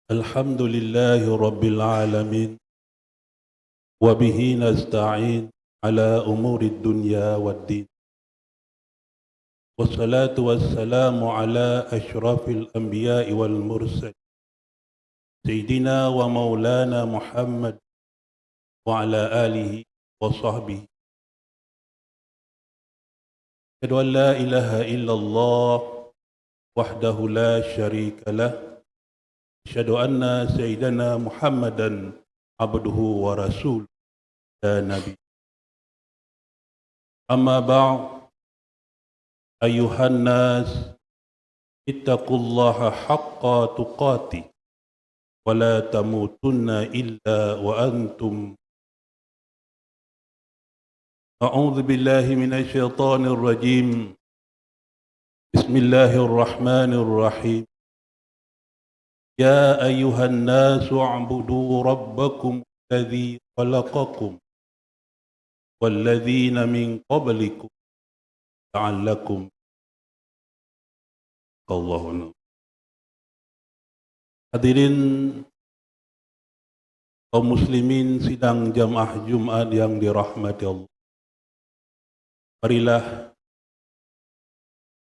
الحمد لله رب العالمين وبه نستعين على أمور الدنيا والدين والصلاة والسلام على أشرف الأنبياء والمرسلين سيدنا ومولانا محمد وعلى آله وصحبه. أشهد أن لا إله إلا الله وحده لا شريك له. أشهد أن سيدنا محمدا عبده ورسوله لا نبي. أما بعد أيها الناس اتقوا الله حق تقاته ولا تموتن إلا وأنتم. أعوذ بالله من الشيطان الرجيم. بسم الله الرحمن الرحيم. يا أيها الناس اعبدوا ربكم الذي خلقكم والذين من قبلكم لعلكم تتقون. Hadirin kaum muslimin sidang jamaah Jumat yang dirahmati Allah. Marilah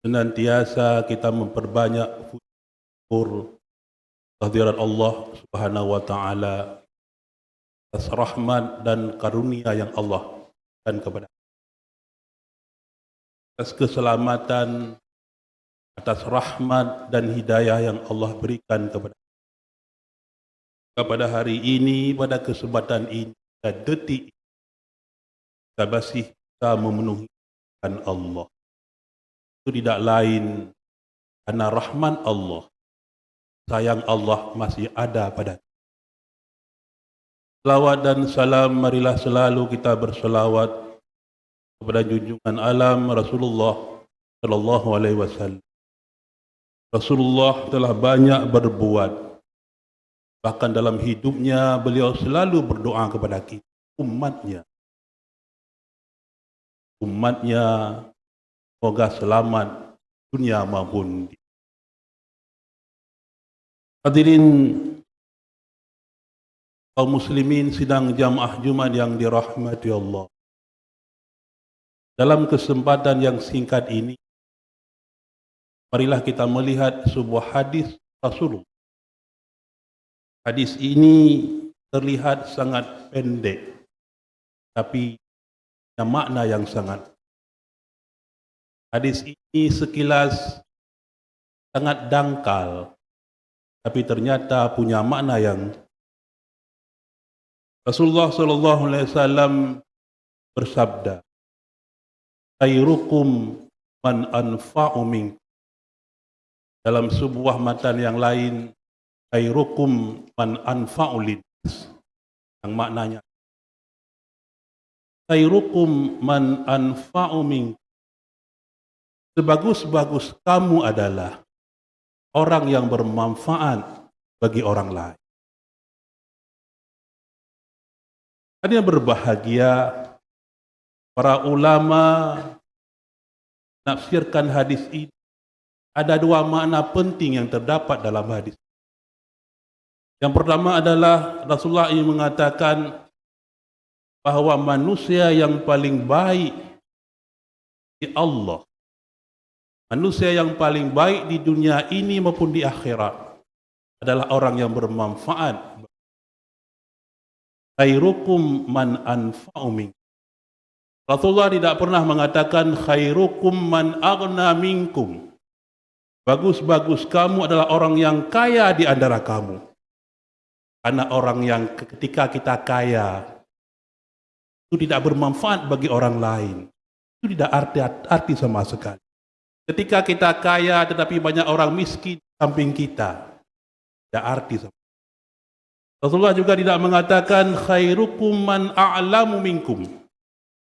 senantiasa kita memperbanyak syukur kehadirat Allah Subhanahu wa taala atas rahmat dan karunia yang Allah berikan kepada kita, atas keselamatan, atas rahmat dan hidayah yang Allah berikan kepada kita. Pada hari ini, pada kesempatan ini, pada detik ini, kita masih bisa memenuhi Allah. Itu tidak lain karena rahmat Allah, sayang Allah masih ada pada kita. Selawat dan salam marilah selalu kita berselawat kepada junjungan alam Rasulullah sallallahu alaihi wasallam. Rasulullah telah banyak berbuat, bahkan dalam hidupnya beliau selalu berdoa kepada kita, umatnya semoga selamat dunia maupun di. Hadirin kaum muslimin sidang jamaah Jumat yang dirahmati Allah. Dalam kesempatan yang singkat ini, marilah kita melihat sebuah hadis Rasulullah. Hadis ini terlihat sangat pendek, tapi punya makna yang sangat. Hadis ini sekilas sangat dangkal, tapi ternyata punya makna yang. Rasulullah sallallahu alaihi wasallam bersabda, "Khairukum man anfa'u minkum." Dalam sebuah matan yang lain, "Khairukum man anfa'u linnas." Yang maknanya, "Khairukum man anfa'u minkum." Sebagus-bagus kamu adalah orang yang bermanfaat bagi orang lain. Hanya berbahagia para ulama menafsirkan hadis ini. Ada dua makna penting yang terdapat dalam hadis. Yang pertama adalah Rasulullah ini mengatakan bahwa manusia yang paling baik di Allah, manusia yang paling baik di dunia ini maupun di akhirat adalah orang yang bermanfaat. Khairukum man anfa'u minkum. Rasulullah tidak pernah mengatakan khairukum man aghna minkum. Bagus-bagus kamu adalah orang yang kaya di antara kamu. Karena orang yang ketika kita kaya itu tidak bermanfaat bagi orang lain. Itu tidak arti sama sekali. Ketika kita kaya tetapi banyak orang miskin di samping kita, tidak arti sama. Rasulullah juga tidak mengatakan khairukum man a'lamu minkum.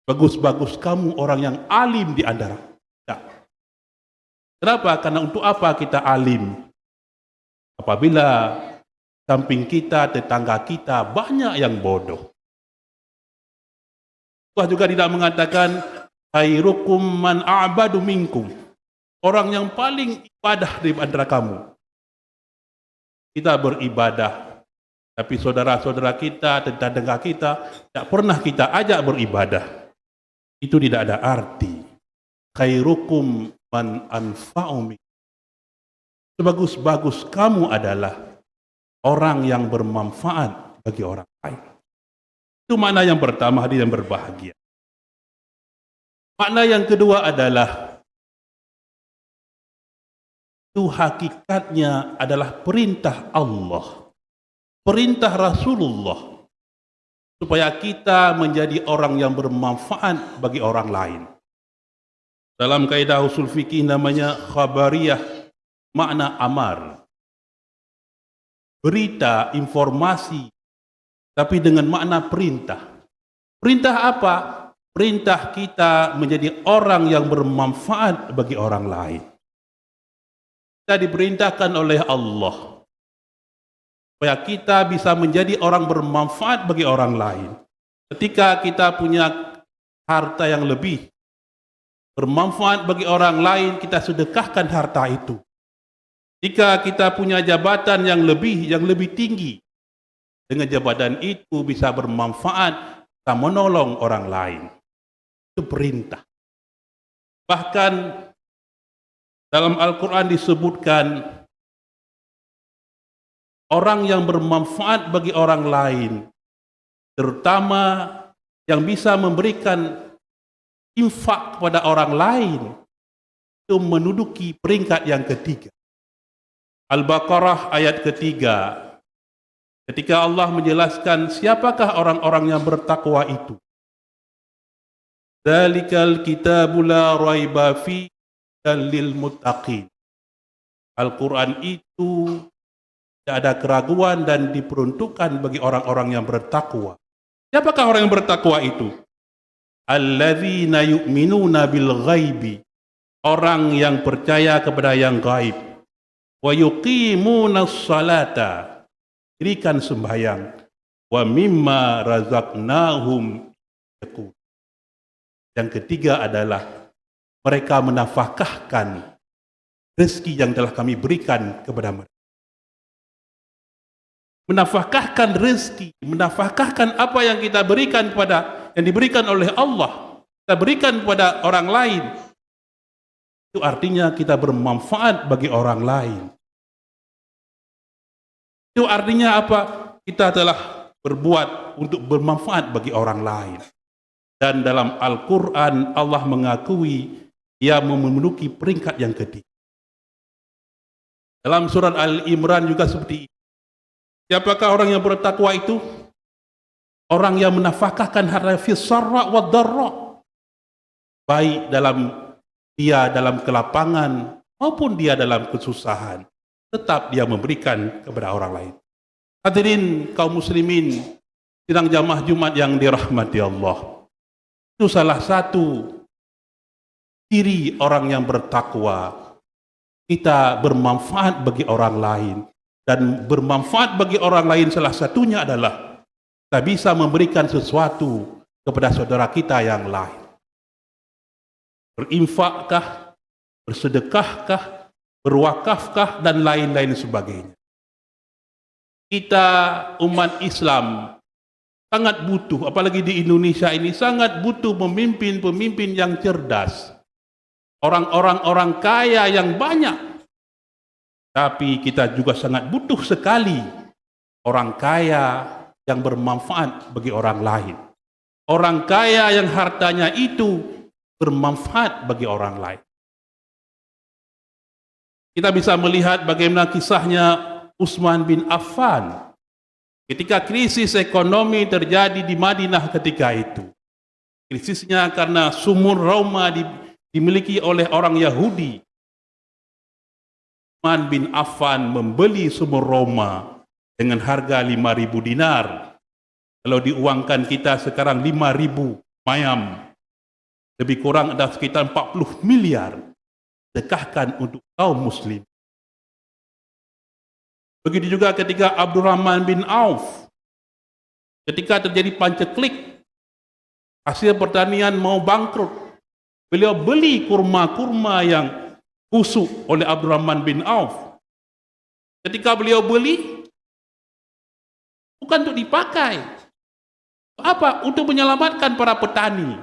Bagus-bagus kamu orang yang alim di antara. Tidak. Kenapa? Karena untuk apa kita alim? Apabila samping kita, tetangga kita banyak yang bodoh. Rasulullah juga tidak mengatakan khairukum man a'badu minkum. Orang yang paling ibadah di antara kamu. kita beribadah, tapi saudara-saudara kita, tetangga kita, tak pernah kita ajak beribadah. Itu tidak ada arti. Khairukum man anfa'u minkum. Sebagus-bagus kamu adalah orang yang bermanfaat bagi orang lain. Itu makna yang pertama, hadirin yang berbahagia. Makna yang kedua adalah itu hakikatnya adalah perintah Allah, perintah Rasulullah, supaya kita menjadi orang yang bermanfaat bagi orang lain. Dalam kaidah usul fikih namanya khabariyah, makna amar. Berita, informasi, tapi dengan makna perintah. Perintah apa? Perintah kita menjadi orang yang bermanfaat bagi orang lain. Kita diperintahkan oleh Allah supaya kita bisa menjadi orang bermanfaat bagi orang lain. Ketika kita punya harta yang lebih bermanfaat bagi orang lain, kita sedekahkan harta itu. Jika kita punya jabatan yang lebih tinggi, dengan jabatan itu bisa bermanfaat, kita menolong orang lain. Itu perintah. Bahkan dalam Al-Quran disebutkan orang yang bermanfaat bagi orang lain, terutama yang bisa memberikan infak kepada orang lain, itu menduduki peringkat yang ketiga. Al-Baqarah ayat ketiga, ketika Allah menjelaskan siapakah orang-orang yang bertakwa itu. Dzalikal kitabul la raiba fihi lil muttaqin. Al-Quran itu tidak ada keraguan dan diperuntukkan bagi orang-orang yang bertakwa. Siapakah orang yang bertakwa itu? Alladzina yu'minuna bil ghaibi. Orang yang percaya kepada yang gaib. Wa yuqimuna sholata. Dirikan sembahyang. Wa mimma razaqnahum yaqul. Yang ketiga adalah mereka menafkahkan rezeki yang telah kami berikan kepada mereka. Menafkahkan rezeki, menafkahkan apa yang kita berikan yang diberikan oleh Allah, kita berikan kepada orang lain. Itu artinya kita bermanfaat bagi orang lain. Itu artinya apa? Kita telah berbuat untuk bermanfaat bagi orang lain. Dan dalam Al-Quran Allah mengakui ia memenuhi peringkat yang ketiga. Dalam surat Al-Imran juga seperti itu. Siapakah orang yang bertakwa itu? Orang yang menafkahkan harta fi sarra wa dharra. Baik dia dalam kelapangan maupun dia dalam kesusahan, tetap dia memberikan kepada orang lain. Hadirin kaum muslimin, sidang jamaah Jumat yang dirahmati Allah. Itu salah satu ciri orang yang bertakwa. Kita bermanfaat bagi orang lain, dan bermanfaat bagi orang lain salah satunya adalah kita bisa memberikan sesuatu kepada saudara kita yang lain. Berinfakkah, bersedekahkah, berwakafkah, dan lain-lain sebagainya. Kita umat Islam sangat butuh, apalagi di Indonesia ini, sangat butuh pemimpin-pemimpin yang cerdas. Orang-orang kaya yang banyak. Tapi kita juga sangat butuh sekali orang kaya yang bermanfaat bagi orang lain. Orang kaya yang hartanya itu bermanfaat bagi orang lain. Kita bisa melihat bagaimana kisahnya Utsman bin Affan. Ketika krisis ekonomi terjadi di Madinah ketika itu. Krisisnya karena sumur Roma dimiliki oleh orang Yahudi. Utsman bin Affan membeli sumur Roma dengan harga 5.000 dinar. Kalau diuangkan kita sekarang 5.000 mayam, lebih kurang ada sekitar 40 miliar. Sedekahkan untuk kaum muslim. Begitu juga ketika Abdurrahman bin Auf, ketika terjadi panceklik, hasil pertanian mau bangkrut, beliau beli kurma-kurma yang busuk oleh Abdurrahman bin Auf. Ketika beliau beli, bukan untuk dipakai. Apa? Untuk menyelamatkan para petani.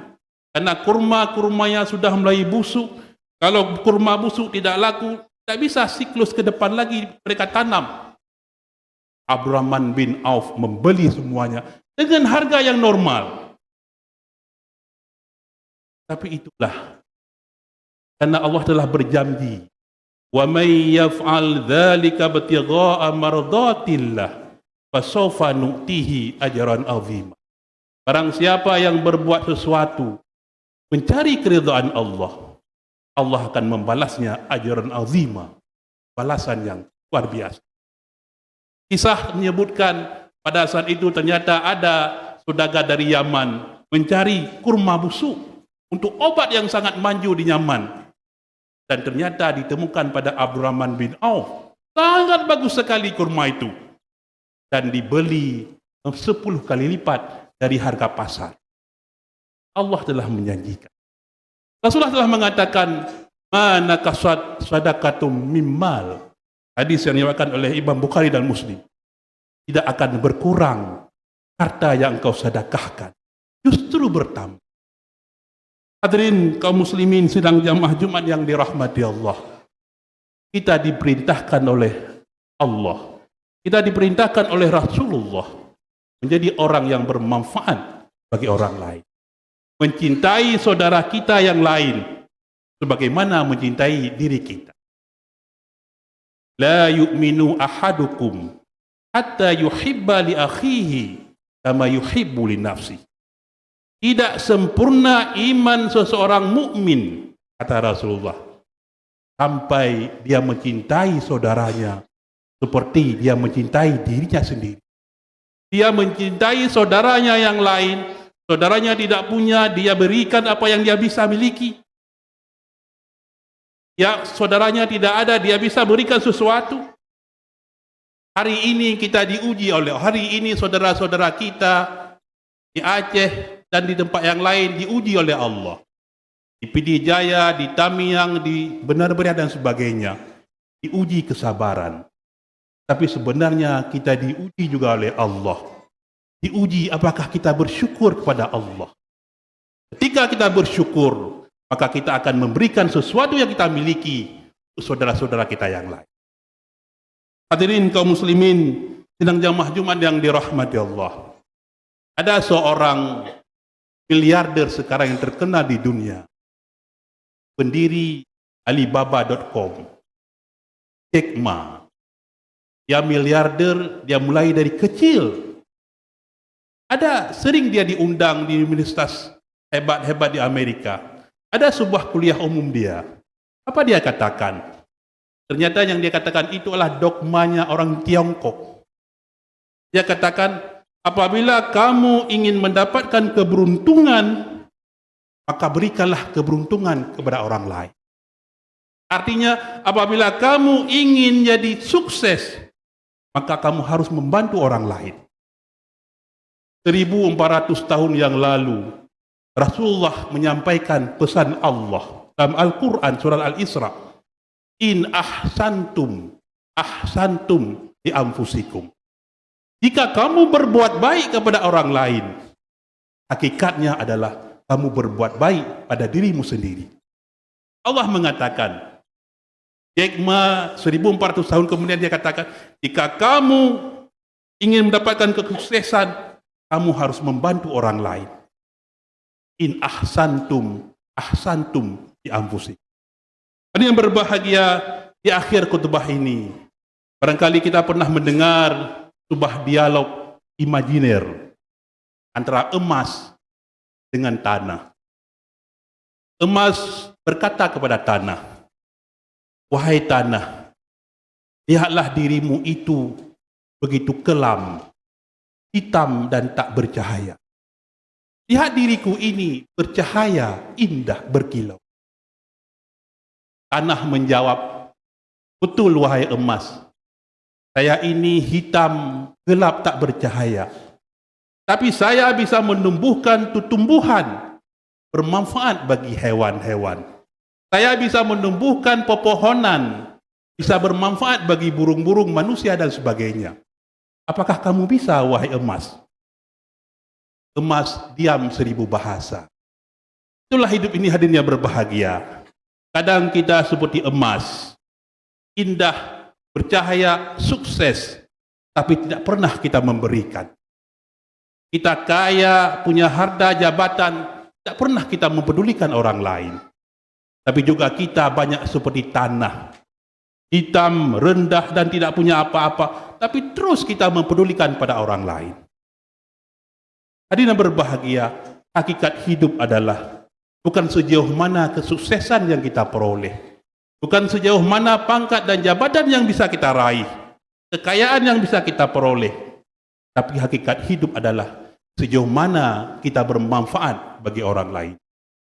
Karena kurma-kurmanya sudah mulai busuk. Kalau kurma busuk tidak laku, tidak bisa siklus ke depan lagi mereka tanam. Abdurrahman bin Auf membeli semuanya dengan harga yang normal. Tapi itulah, karena Allah telah berjanji, wa may yaf'al dzalika ibtigha'a mardatillah fasawfa nu'tihi ajran 'azima. Barang siapa yang berbuat sesuatu mencari keridhaan Allah, Allah akan membalasnya ajran 'azima, balasan yang luar biasa. Kisah menyebutkan pada saat itu ternyata ada saudagar dari Yaman mencari kurma busuk untuk obat yang sangat manjur di Yaman, dan ternyata ditemukan pada Abdurrahman bin Auf. Sangat bagus sekali kurma itu, dan dibeli 10 kali lipat dari harga pasar. Allah telah menjanjikan. Rasulullah telah mengatakan, mana kasat sadaqatum mimmal. Hadis yang diriwayatkan oleh Imam Bukhari dan Muslim. Tidak akan berkurang harta yang engkau sedekahkan, justru bertambah. Hadirin kaum muslimin sidang jamaah Jumat yang dirahmati Allah. Kita diperintahkan oleh Allah, kita diperintahkan oleh Rasulullah menjadi orang yang bermanfaat bagi orang lain. Mencintai saudara kita yang lain sebagaimana mencintai diri kita. La yu'minu ahadukum hatta yuhibba li akhihi kama yuhibbu li nafsi. Tidak sempurna iman seseorang mukmin, kata Rasulullah, sampai dia mencintai saudaranya seperti dia mencintai dirinya sendiri. Dia mencintai saudaranya yang lain, saudaranya tidak punya, dia berikan apa yang dia bisa miliki. Ya, saudaranya tidak ada, dia bisa berikan sesuatu. Hari ini kita diuji oleh, hari ini saudara-saudara kita di Aceh dan di tempat yang lain diuji oleh Allah. Di PD Jaya, di Tamiang, di Benar-Benar dan sebagainya. Diuji kesabaran. Tapi sebenarnya kita diuji juga oleh Allah. Diuji apakah kita bersyukur kepada Allah. Ketika kita bersyukur, maka kita akan memberikan sesuatu yang kita miliki untuk saudara-saudara kita yang lain. Hadirin kaum muslimin sidang jamaah Jumat yang dirahmati Allah. Ada seorang miliarder sekarang yang terkenal di dunia, pendiri Alibaba.com, Jack Ma. Dia miliarder, dia mulai dari kecil. Ada sering dia diundang di universitas hebat-hebat di Amerika. Ada sebuah kuliah umum dia. Apa dia katakan? Ternyata yang dia katakan itu adalah dogmanya orang Tiongkok. Dia katakan, apabila kamu ingin mendapatkan keberuntungan, maka berikanlah keberuntungan kepada orang lain. Artinya, apabila kamu ingin jadi sukses, maka kamu harus membantu orang lain. 1400 tahun yang lalu, Rasulullah menyampaikan pesan Allah dalam Al-Quran surah Al-Isra. In ahsantum, ahsantum li anfusikum. Jika kamu berbuat baik kepada orang lain, hakikatnya adalah kamu berbuat baik pada dirimu sendiri. Allah mengatakan, Jack Ma 1400 tahun kemudian dia katakan, jika kamu ingin mendapatkan kesuksesan, kamu harus membantu orang lain. In ahsantum, ahsantum li anfusikum. Ada yang berbahagia di akhir khutbah ini. Barangkali kita pernah mendengar sebuah dialog imajiner antara emas dengan tanah. Emas berkata kepada tanah, wahai tanah, lihatlah dirimu itu begitu kelam, hitam dan tak bercahaya. Lihat diriku ini bercahaya, indah, berkilau. Tanah menjawab, betul wahai emas, saya ini hitam, gelap, tak bercahaya. Tapi saya bisa menumbuhkan tumbuhan bermanfaat bagi hewan-hewan. Saya bisa menumbuhkan pepohonan bisa bermanfaat bagi burung-burung, manusia dan sebagainya. Apakah kamu bisa, wahai emas? Emas diam 1000 bahasa. Itulah hidup ini hadirin yang berbahagia. Kadang kita seperti emas, indah, bercahaya, sukses, tapi tidak pernah kita memberikan. Kita kaya, punya harta, jabatan, tidak pernah kita mempedulikan orang lain. Tapi juga kita banyak seperti tanah, hitam, rendah, dan tidak punya apa-apa, tapi terus kita mempedulikan pada orang lain. Hadirin yang berbahagia, hakikat hidup adalah bukan sejauh mana kesuksesan yang kita peroleh, bukan sejauh mana pangkat dan jabatan yang bisa kita raih, kekayaan yang bisa kita peroleh, tapi hakikat hidup adalah sejauh mana kita bermanfaat bagi orang lain.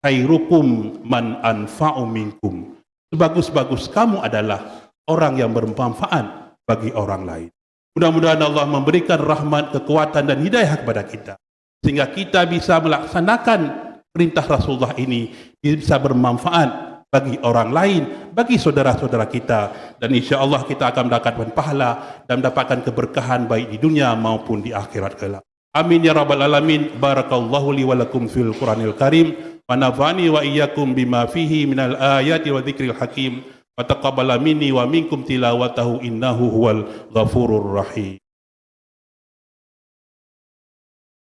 Khairukum man anfa'u minkum. Sebagus-bagus kamu adalah orang yang bermanfaat bagi orang lain. Mudah-mudahan Allah memberikan rahmat, kekuatan dan hidayah kepada kita, sehingga kita bisa melaksanakan perintah Rasulullah ini, bisa bermanfaat bagi orang lain, bagi saudara-saudara kita, dan insya Allah kita akan mendapatkan pahala dan mendapatkan keberkahan baik di dunia maupun di akhirat kelak. Amin ya rabbal alamin. Barakallahu li wa lakum fil Qur'anil Karim wa nafa'ani wa iyyakum bima fihi minal ayati wa dzikril hakim wa taqabbala minni wa minkum tilawatahu innahu huwal ghafurur rahim.